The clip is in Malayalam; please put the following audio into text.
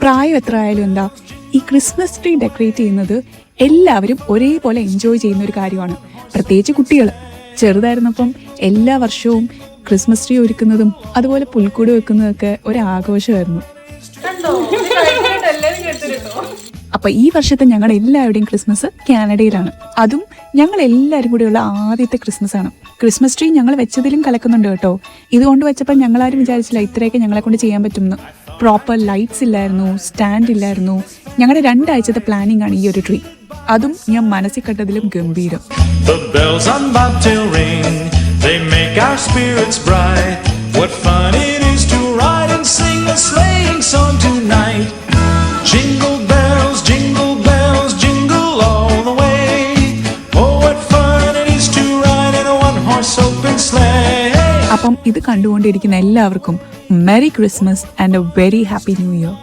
പ്രായം എത്ര ആയാലും എന്താ, ഈ ക്രിസ്മസ് ട്രീ ഡെക്കറേറ്റ് ചെയ്യുന്നത് എല്ലാവരും ഒരേപോലെ എൻജോയ് ചെയ്യുന്ന ഒരു കാര്യമാണ്. പ്രത്യേകിച്ച് കുട്ടികൾ. ചെറുതായിരുന്നപ്പം എല്ലാ വർഷവും ക്രിസ്മസ് ട്രീ ഒരുക്കുന്നതും അതുപോലെ പുൽക്കൂട് വെക്കുന്നതൊക്കെ ഒരു ആഘോഷമായിരുന്നു. അപ്പൊ ഈ വർഷത്തെ ഞങ്ങളുടെ എല്ലാവരുടെയും ക്രിസ്മസ് കാനഡയിലാണ്. അതും ഞങ്ങൾ എല്ലാവരും കൂടെയുള്ള ആദ്യത്തെ ക്രിസ്മസ് ആണ്. ക്രിസ്മസ് ട്രീ ഞങ്ങൾ വെച്ചതിലും കലക്കുന്നുണ്ട് കേട്ടോ. ഇതുകൊണ്ട് വെച്ചപ്പോൾ ഞങ്ങളാരും വിചാരിച്ചില്ല ഇത്രയൊക്കെ ഞങ്ങളെ കൊണ്ട് ചെയ്യാൻ പറ്റുമെന്ന്. പ്രോപ്പർ ലൈറ്റ്സ് ഇല്ലായിരുന്നു, സ്റ്റാൻഡ് ഇല്ലായിരുന്നു. ഞങ്ങളുടെ 2 ആഴ്ചത്തെ പ്ലാനിങ് ആണ് ഈ ഒരു ട്രീ. അതും ഞാൻ മനസ്സിൽ കണ്ടതിലും ഗംഭീരം. The bells on bobtail ring, they make our spirits bright. What fun it is to ride and sing a sleighing song tonight. Jingle bells, jingle all the way. Oh, what fun it is to ride in a one-horse open sleigh. അപ്പം ഇത് കണ്ടുകൊണ്ടിരിക്കുന്ന എല്ലാവർക്കും merry Christmas and A very happy new year.